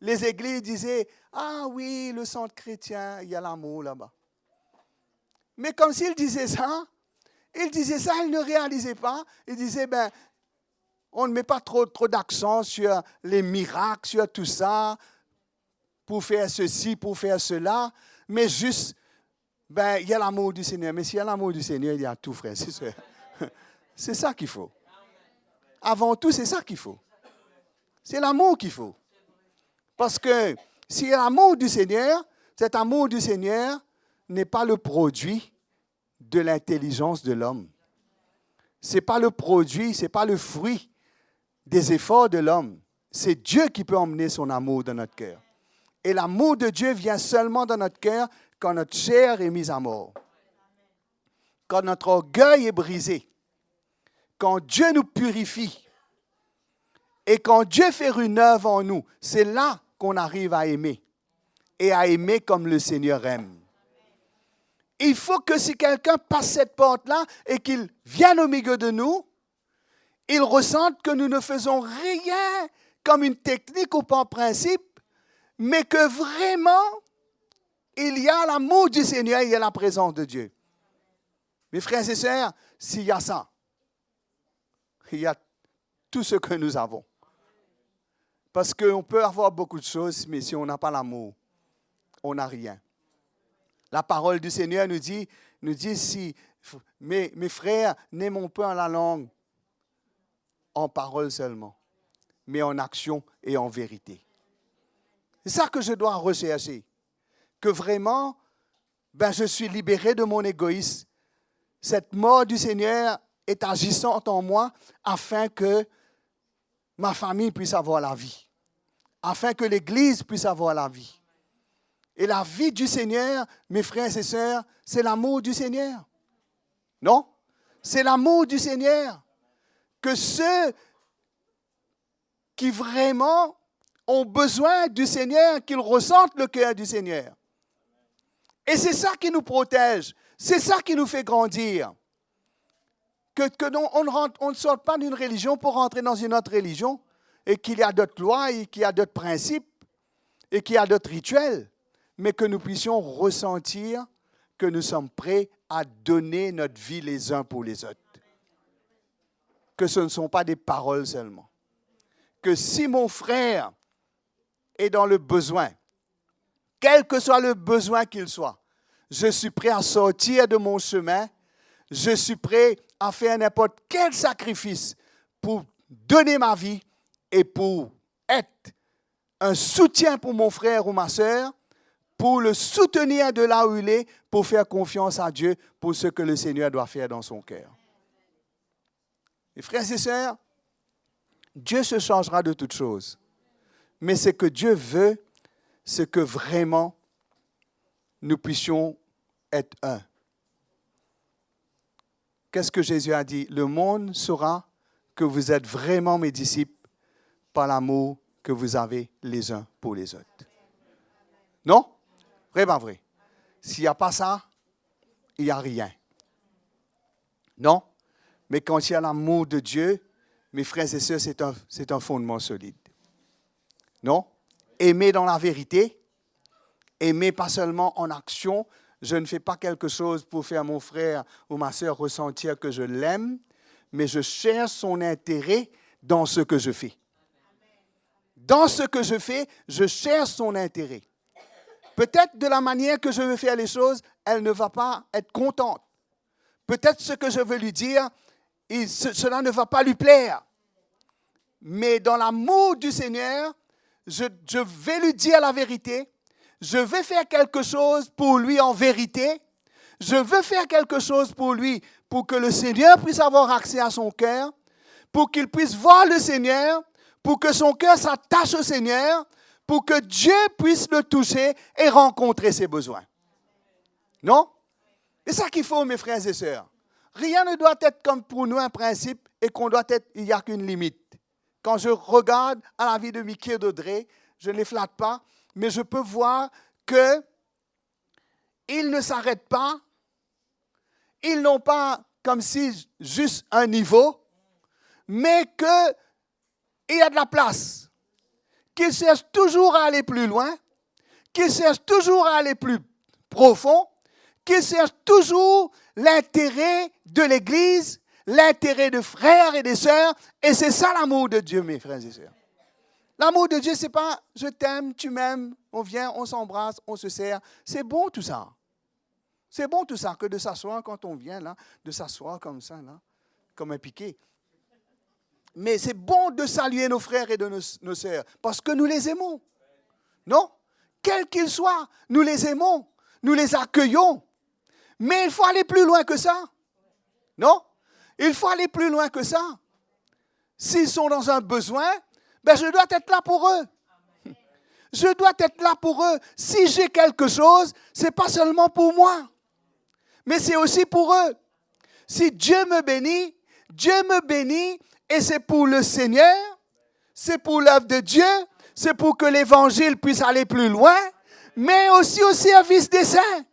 les églises disaient « Ah oui, le centre chrétien, il y a l'amour là-bas. » Mais comme s'ils disaient ça, ils ne réalisaient pas. Ils disaient « on ne met pas trop d'accent sur les miracles, sur tout ça, pour faire ceci, pour faire cela, mais juste, il y a l'amour du Seigneur. Mais s'il y a l'amour du Seigneur, il y a tout, frère. C'est ça qu'il faut. Avant tout, c'est ça qu'il faut. C'est l'amour qu'il faut. Parce que s'il y a l'amour du Seigneur, cet amour du Seigneur n'est pas le produit de l'intelligence de l'homme. Ce n'est pas le produit, ce n'est pas le fruit des efforts de l'homme. C'est Dieu qui peut emmener son amour dans notre cœur. Et l'amour de Dieu vient seulement dans notre cœur quand notre chair est mise à mort. Quand notre orgueil est brisé. quand Dieu nous purifie et quand Dieu fait une œuvre en nous, c'est là qu'on arrive à aimer et à aimer comme le Seigneur aime. Il faut que si quelqu'un passe cette porte-là et qu'il vienne au milieu de nous, il ressente que nous ne faisons rien comme une technique ou par principe, mais que vraiment, il y a l'amour du Seigneur, il y a la présence de Dieu. Mes frères et sœurs, s'il y a ça, il y a tout ce que nous avons. Parce qu'on peut avoir beaucoup de choses, mais si on n'a pas l'amour, on n'a rien. La parole du Seigneur nous dit si mes frères, n'aimons pas la langue en parole seulement, mais en action et en vérité. C'est ça que je dois rechercher. Que vraiment, je suis libéré de mon égoïsme. Cette mort du Seigneur est agissante en moi afin que ma famille puisse avoir la vie, afin que l'Église puisse avoir la vie. Et la vie du Seigneur, mes frères et sœurs, c'est l'amour du Seigneur. Non? C'est l'amour du Seigneur. Que ceux qui vraiment ont besoin du Seigneur, qu'ils ressentent le cœur du Seigneur. Et c'est ça qui nous protège. C'est ça qui nous fait grandir. On ne sort pas d'une religion pour rentrer dans une autre religion et qu'il y a d'autres lois et qu'il y a d'autres principes et qu'il y a d'autres rituels, mais que nous puissions ressentir que nous sommes prêts à donner notre vie les uns pour les autres. Que ce ne sont pas des paroles seulement. Que si mon frère est dans le besoin, quel que soit le besoin qu'il soit, je suis prêt à sortir de mon chemin, je suis prêt à faire n'importe quel sacrifice pour donner ma vie et pour être un soutien pour mon frère ou ma sœur, pour le soutenir de là où il est, pour faire confiance à Dieu pour ce que le Seigneur doit faire dans son cœur. Mes frères et sœurs, Dieu se chargera de toutes choses. Mais ce que Dieu veut, c'est que vraiment nous puissions être un. Qu'est-ce que Jésus a dit? Le monde saura que vous êtes vraiment mes disciples par l'amour que vous avez les uns pour les autres. Non? Vraiment vrai. S'il n'y a pas ça, il n'y a rien. Non? Mais quand il y a l'amour de Dieu, mes frères et sœurs, c'est un fondement solide. Non? Aimer dans la vérité, aimer pas seulement en action. Je ne fais pas quelque chose pour faire mon frère ou ma sœur ressentir que je l'aime, mais je cherche son intérêt dans ce que je fais. Dans ce que je fais, je cherche son intérêt. Peut-être de la manière que je veux faire les choses, elle ne va pas être contente. Peut-être ce que je veux lui dire, cela ne va pas lui plaire. Mais dans l'amour du Seigneur, je vais lui dire la vérité. Je vais faire quelque chose pour lui en vérité. Je veux faire quelque chose pour lui, pour que le Seigneur puisse avoir accès à son cœur, pour qu'il puisse voir le Seigneur, pour que son cœur s'attache au Seigneur, pour que Dieu puisse le toucher et rencontrer ses besoins. Non? C'est ça qu'il faut, mes frères et sœurs. Rien ne doit être comme pour nous un principe et qu'on doit être, il n'y a qu'une limite. Quand je regarde à la vie de Mickey et d'Audrey, je ne les flatte pas, mais je peux voir qu'ils ne s'arrêtent pas. Ils n'ont pas comme si juste un niveau, mais qu'il y a de la place. Qu'ils cherchent toujours à aller plus loin, qu'ils cherchent toujours à aller plus profond, qu'ils cherchent toujours l'intérêt de l'Église, l'intérêt de frères et de sœurs. Et c'est ça l'amour de Dieu, mes frères et sœurs. L'amour de Dieu, ce n'est pas « je t'aime, tu m'aimes, on vient, on s'embrasse, on se serre ». C'est bon tout ça. C'est bon tout ça que de s'asseoir quand on vient là, de s'asseoir comme ça, là, comme un piquet. Mais c'est bon de saluer nos frères et de nos sœurs parce que nous les aimons. Non? Quels qu'ils soient, nous les aimons, nous les accueillons. Mais il faut aller plus loin que ça. Non? Il faut aller plus loin que ça. S'ils sont dans un besoin, je dois être là pour eux. Je dois être là pour eux. Si j'ai quelque chose, ce n'est pas seulement pour moi, mais c'est aussi pour eux. Si Dieu me bénit, Dieu me bénit et c'est pour le Seigneur, c'est pour l'œuvre de Dieu, c'est pour que l'Évangile puisse aller plus loin, mais aussi au service des saints.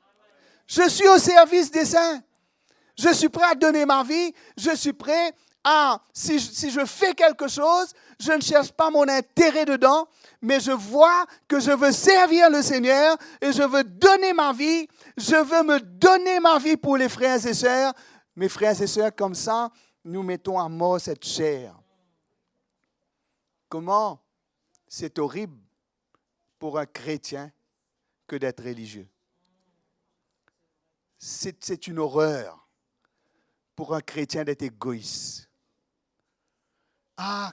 Je suis au service des saints. Je suis prêt à donner ma vie. Je suis prêt à, si je fais quelque chose, je ne cherche pas mon intérêt dedans, mais je vois que je veux servir le Seigneur et je veux donner ma vie. Je veux me donner ma vie pour les frères et sœurs. Mes frères et sœurs, comme ça, nous mettons à mort cette chair. Comment? C'est horrible pour un chrétien que d'être religieux. C'est une horreur pour un chrétien d'être égoïste. Ah,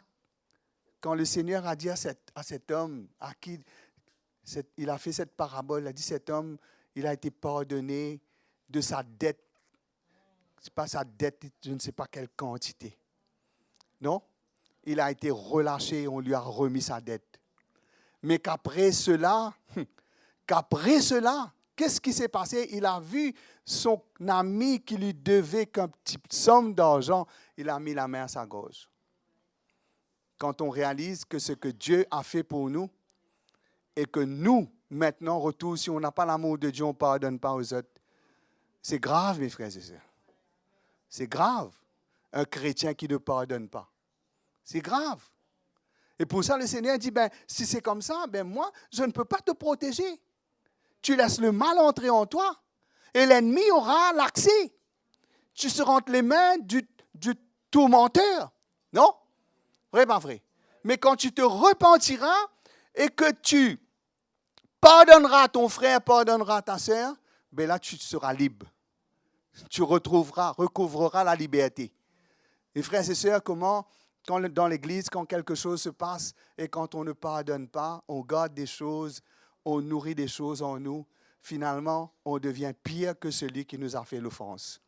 quand le Seigneur a dit à cet homme à qui il a fait cette parabole, il a dit cet homme, il a été pardonné de sa dette. Ce n'est pas sa dette, je ne sais pas quelle quantité. Non? Il a été relâché, on lui a remis sa dette. Mais qu'après cela, qu'est-ce qui s'est passé? Il a vu son ami qui lui devait qu'une petite somme d'argent, il a mis la main à sa gorge. Quand on réalise que ce que Dieu a fait pour nous et que nous, maintenant, retour, si on n'a pas l'amour de Dieu, on ne pardonne pas aux autres. C'est grave, mes frères et sœurs. C'est grave, un chrétien qui ne pardonne pas. C'est grave. Et pour ça, le Seigneur dit, si c'est comme ça, moi, je ne peux pas te protéger. Tu laisses le mal entrer en toi et l'ennemi aura l'accès. Tu seras entre les mains du tourmenteur. Non? Vrai, pas vrai. Mais quand tu te repentiras et que tu pardonneras ton frère, pardonneras ta sœur, là, tu seras libre. Tu recouvreras la liberté. Et frères et sœurs, comment, dans l'Église, quand quelque chose se passe et quand on ne pardonne pas, on garde des choses, on nourrit des choses en nous, finalement, on devient pire que celui qui nous a fait l'offense.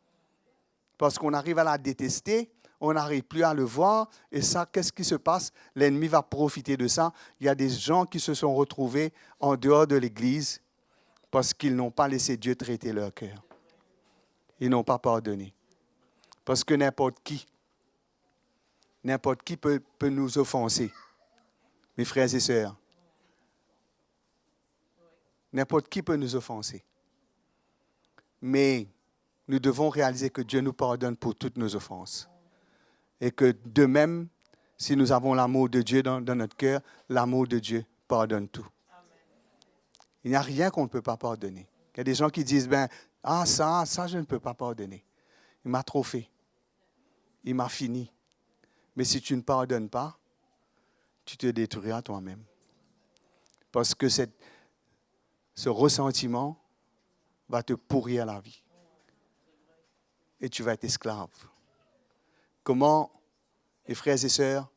Parce qu'on arrive à la détester, on n'arrive plus à le voir, et ça, qu'est-ce qui se passe? L'ennemi va profiter de ça. Il y a des gens qui se sont retrouvés en dehors de l'Église parce qu'ils n'ont pas laissé Dieu traiter leur cœur. Ils n'ont pas pardonné. Parce que n'importe qui peut nous offenser. Mes frères et sœurs. N'importe qui peut nous offenser. Mais nous devons réaliser que Dieu nous pardonne pour toutes nos offenses. Et que de même, si nous avons l'amour de Dieu dans notre cœur, l'amour de Dieu pardonne tout. Il n'y a rien qu'on ne peut pas pardonner. Il y a des gens qui disent, ça, je ne peux pas pardonner. Il m'a trop fait. Il m'a fini. Mais si tu ne pardonnes pas, tu te détruiras toi-même. Parce que ce ressentiment va te pourrir la vie. Et tu vas être esclave. Comment, les frères et sœurs,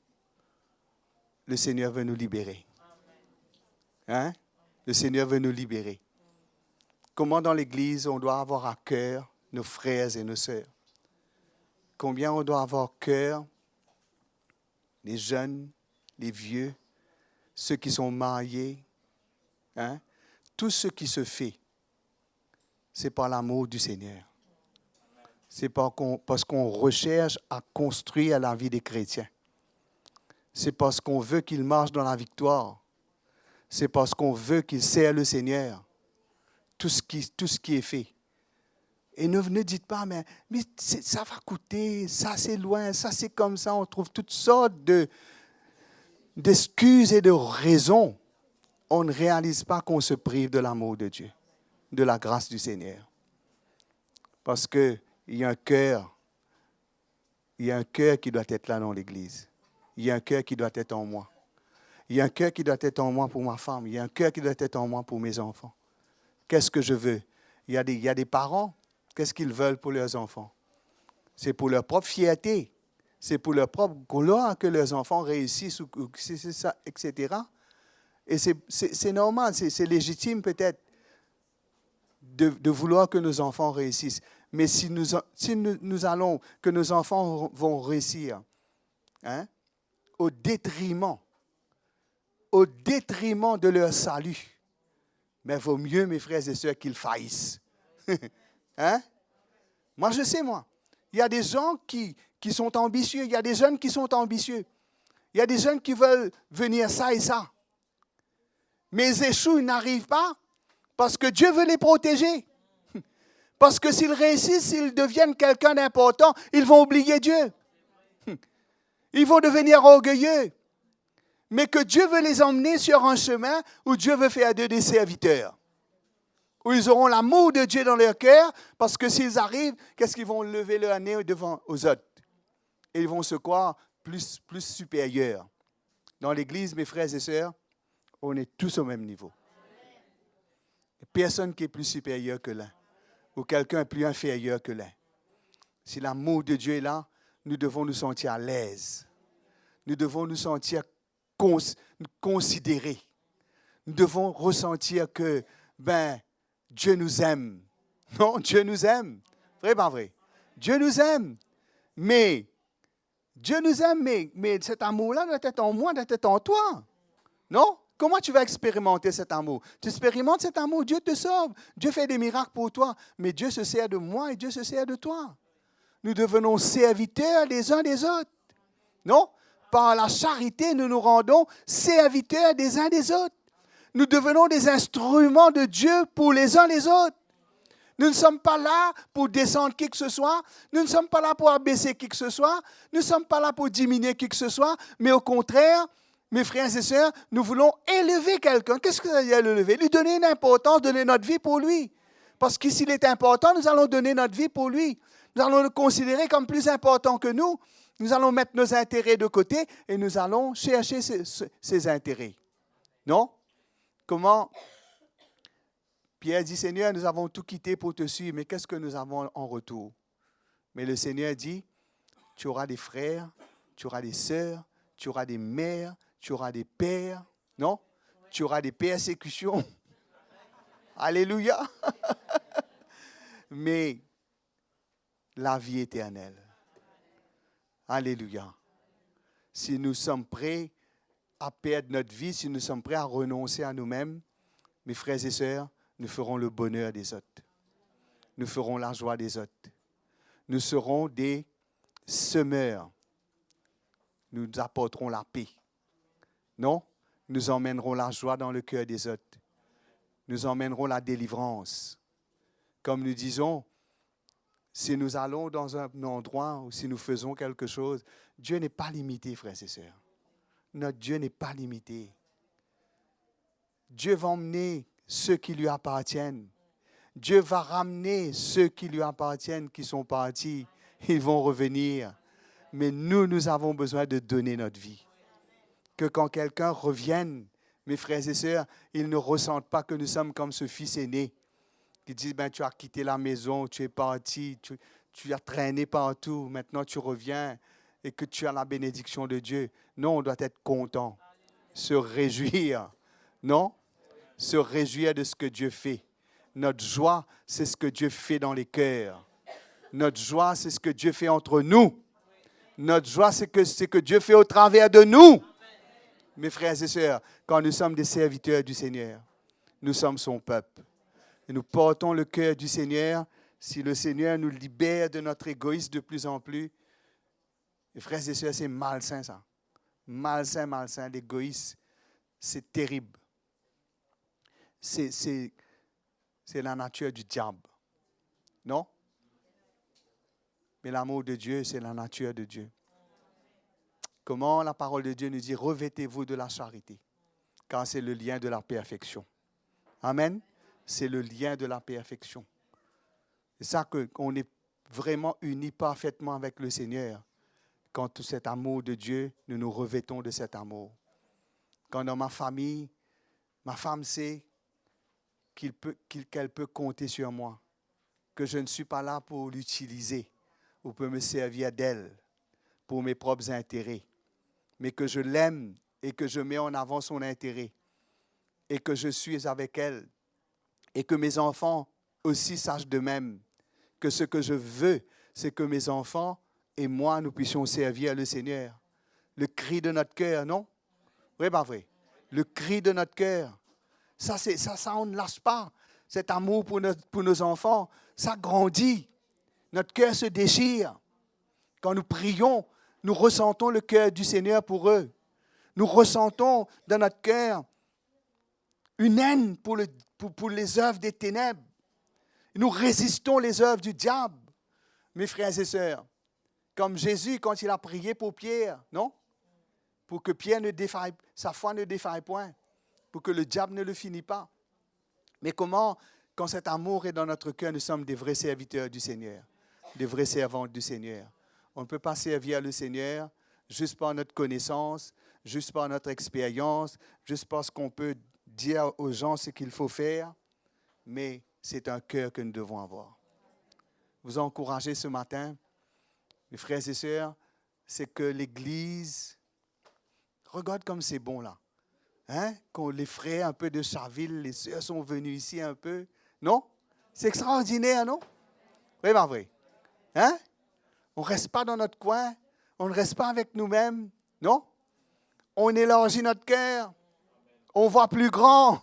le Seigneur veut nous libérer. Hein? Le Seigneur veut nous libérer. Comment dans l'Église, on doit avoir à cœur nos frères et nos sœurs. Combien on doit avoir à cœur les jeunes, les vieux, ceux qui sont mariés. Hein? Tout ce qui se fait, c'est par l'amour du Seigneur. C'est parce qu'on recherche à construire la vie des chrétiens. C'est parce qu'on veut qu'ils marchent dans la victoire. C'est parce qu'on veut qu'ils servent le Seigneur. Tout ce qui est fait. Et ne dites pas, mais ça va coûter, ça c'est loin, ça c'est comme ça. On trouve toutes sortes d'excuses et de raisons. On ne réalise pas qu'on se prive de l'amour de Dieu, de la grâce du Seigneur. Parce qu'il y a un cœur qui doit être là dans l'Église. Il y a un cœur qui doit être en moi. Il y a un cœur qui doit être en moi pour ma femme. Il y a un cœur qui doit être en moi pour mes enfants. Qu'est-ce que je veux? Il y a des parents, qu'est-ce qu'ils veulent pour leurs enfants? C'est pour leur propre fierté. C'est pour leur propre gloire que leurs enfants réussissent, c'est ça, etc. Et c'est normal, c'est légitime peut-être de vouloir que nos enfants réussissent. Mais si nous allons, que nos enfants vont réussir, hein, au détriment de leur salut, mais il vaut mieux, mes frères et sœurs, qu'ils faillissent. Hein? Moi, je sais, il y a des gens qui qui sont ambitieux. Il y a des jeunes qui sont ambitieux. Il y a des jeunes qui veulent venir ça et ça. Mais ils échouent, ils n'arrivent pas parce que Dieu veut les protéger. Parce que s'ils réussissent, s'ils deviennent quelqu'un d'important, ils vont oublier Dieu. Ils vont devenir orgueilleux. Mais que Dieu veut les emmener sur un chemin où Dieu veut faire d'eux des serviteurs. Où ils auront l'amour de Dieu dans leur cœur, parce que s'ils arrivent, qu'est-ce qu'ils vont lever leur nez devant aux autres? Et ils vont se croire plus supérieurs. Dans l'Église, mes frères et sœurs, on est tous au même niveau. Personne qui est plus supérieur que l'un, ou quelqu'un plus inférieur que l'un. Si l'amour de Dieu est là, nous devons nous sentir à l'aise. Nous devons nous sentir considérés. Nous devons ressentir que, Dieu nous aime. Non, Dieu nous aime. Vrai, pas vrai? Dieu nous aime. Mais cet amour-là doit être en moi, doit être en toi. Non? Comment tu vas expérimenter cet amour? Tu expérimentes cet amour, Dieu te sauve. Dieu fait des miracles pour toi. Mais Dieu se sert de moi et Dieu se sert de toi. Nous devenons serviteurs les uns des autres. Non? Par la charité, nous nous rendons serviteurs des uns des autres. Nous devenons des instruments de Dieu pour les uns les autres. Nous ne sommes pas là pour descendre qui que ce soit. Nous ne sommes pas là pour abaisser qui que ce soit. Nous ne sommes pas là pour diminuer qui que ce soit. Mais au contraire, mes frères et sœurs, nous voulons élever quelqu'un. Qu'est-ce que ça veut dire l'élever? Lui donner une importance, donner notre vie pour lui. Parce que s'il est important, nous allons donner notre vie pour lui. Nous allons le considérer comme plus important que nous. Nous allons mettre nos intérêts de côté et nous allons chercher ses intérêts. Non? Comment? Pierre dit, Seigneur, nous avons tout quitté pour te suivre, mais qu'est-ce que nous avons en retour? Mais le Seigneur dit, tu auras des frères, tu auras des sœurs, tu auras des mères, tu auras des pères, non? Tu auras des persécutions. Alléluia! Mais la vie éternelle. Alléluia. Si nous sommes prêts à perdre notre vie, si nous sommes prêts à renoncer à nous-mêmes, mes frères et sœurs, nous ferons le bonheur des autres. Nous ferons la joie des autres. Nous serons des semeurs. Nous apporterons la paix. Non? Nous emmènerons la joie dans le cœur des autres. Nous emmènerons la délivrance. Comme nous disons, si nous allons dans un endroit ou si nous faisons quelque chose, Dieu n'est pas limité, frères et sœurs. Notre Dieu n'est pas limité. Dieu va emmener ceux qui lui appartiennent. Dieu va ramener ceux qui lui appartiennent, qui sont partis. Ils vont revenir. Mais nous avons besoin de donner notre vie. Que quand quelqu'un revienne, mes frères et sœurs, ils ne ressentent pas que nous sommes comme ce fils aîné qui dit, tu as quitté la maison, tu es parti, tu as traîné partout, maintenant tu reviens et que tu as la bénédiction de Dieu. Non, on doit être content, se réjouir. Non? Se réjouir de ce que Dieu fait. Notre joie, c'est ce que Dieu fait dans les cœurs. Notre joie, c'est ce que Dieu fait entre nous. Notre joie, c'est ce que Dieu fait au travers de nous. Mes frères et sœurs, quand nous sommes des serviteurs du Seigneur, nous sommes son peuple. Et nous portons le cœur du Seigneur. Si le Seigneur nous libère de notre égoïsme de plus en plus, mes frères et sœurs, c'est malsain ça. Malsain, l'égoïsme, c'est terrible. C'est la nature du diable. Non? Mais l'amour de Dieu, c'est la nature de Dieu. Comment la parole de Dieu nous dit, revêtez-vous de la charité, car c'est le lien de la perfection. Amen? C'est le lien de la perfection. C'est ça qu'on est vraiment unis parfaitement avec le Seigneur. Quand tout cet amour de Dieu, nous nous revêtons de cet amour. Quand dans ma famille, ma femme sait qu'elle peut compter sur moi, que je ne suis pas là pour l'utiliser ou pour me servir d'elle pour mes propres intérêts, mais que je l'aime et que je mets en avant son intérêt et que je suis avec elle et que mes enfants aussi sachent de même que ce que je veux, c'est que mes enfants et moi, nous puissions servir le Seigneur. Le cri de notre cœur, non? Oui, pas vrai. Le cri de notre cœur. Ça, on ne lâche pas. Cet amour pour nos enfants, ça grandit. Notre cœur se déchire. Quand nous prions, nous ressentons le cœur du Seigneur pour eux. Nous ressentons dans notre cœur une haine pour les œuvres des ténèbres. Nous résistons les œuvres du diable, mes frères et sœurs. Comme Jésus, quand il a prié pour Pierre, non? Pour que Pierre ne défaille, sa foi ne défaille point, pour que le diable ne le finisse pas. Mais comment, quand cet amour est dans notre cœur, nous sommes des vrais serviteurs du Seigneur, des vrais servantes du Seigneur. On ne peut pas servir le Seigneur juste par notre connaissance, juste par notre expérience, juste parce qu'on peut dire aux gens ce qu'il faut faire, mais c'est un cœur que nous devons avoir. Vous encouragez ce matin, mes frères et sœurs, c'est que l'Église, regarde comme c'est bon là. Hein? Qu'on les frères un peu de Charville, les sœurs sont venues ici un peu. Non? C'est extraordinaire, non? Oui, pas vrai. Hein? On ne reste pas dans notre coin. On ne reste pas avec nous-mêmes. Non? On élargit notre cœur. On voit plus grand.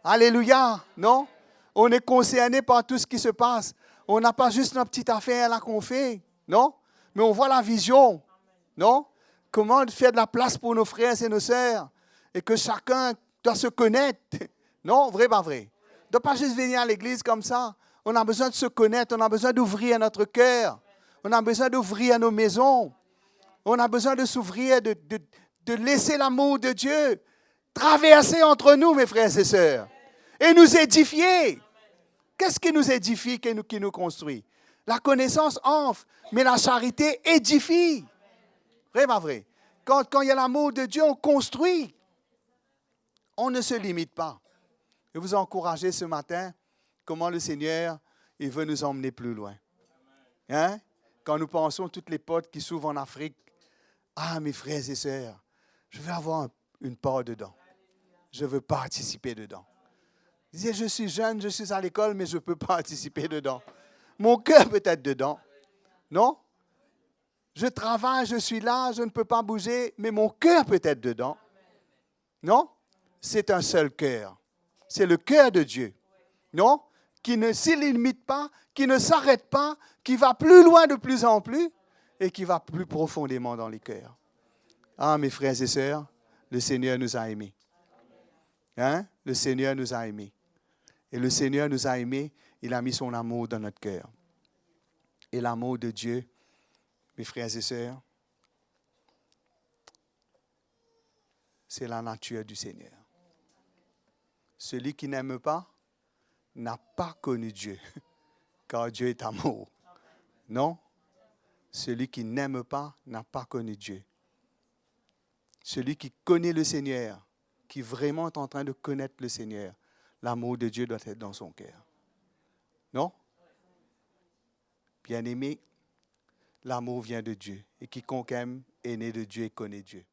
Alléluia. Non? On est concerné par tout ce qui se passe. On n'a pas juste notre petite affaire là qu'on fait. Non? Mais on voit la vision. Non? Comment faire de la place pour nos frères et nos sœurs. Et que chacun doit se connaître. Non? Vrai, pas vrai? On ne doit pas juste venir à l'église comme ça. On a besoin de se connaître. On a besoin d'ouvrir notre cœur. On a besoin d'ouvrir nos maisons. On a besoin de s'ouvrir, de laisser l'amour de Dieu traverser entre nous, mes frères et sœurs, et nous édifier. Qu'est-ce qui nous édifie, qui nous construit? La connaissance enfle, mais la charité édifie. Vrai, pas vrai? Quand il y a l'amour de Dieu, on construit. On ne se limite pas. Je vous encourager ce matin, comment le Seigneur, il veut nous emmener plus loin. Hein? Quand nous pensons à toutes les portes qui s'ouvrent en Afrique, ah, mes frères et sœurs, je veux avoir une part dedans. Je veux participer dedans. Je disais, je suis jeune, je suis à l'école, mais je peux participer dedans. Mon cœur peut être dedans. Non? Je travaille, je suis là, je ne peux pas bouger, mais mon cœur peut être dedans. Non? C'est un seul cœur. C'est le cœur de Dieu. Non? Qui ne s'y limite pas, qui ne s'arrête pas, qui va plus loin de plus en plus et qui va plus profondément dans les cœurs. Ah, mes frères et sœurs, le Seigneur nous a aimés. Hein? Le Seigneur nous a aimés. Et le Seigneur nous a aimés, il a mis son amour dans notre cœur. Et l'amour de Dieu, mes frères et sœurs, c'est la nature du Seigneur. Celui qui n'aime pas n'a pas connu Dieu, car Dieu est amour. Non? Celui qui n'aime pas n'a pas connu Dieu. Celui qui connaît le Seigneur, qui vraiment est en train de connaître le Seigneur, l'amour de Dieu doit être dans son cœur. Non? Bien-aimé, l'amour vient de Dieu. Et quiconque aime est né de Dieu et connaît Dieu.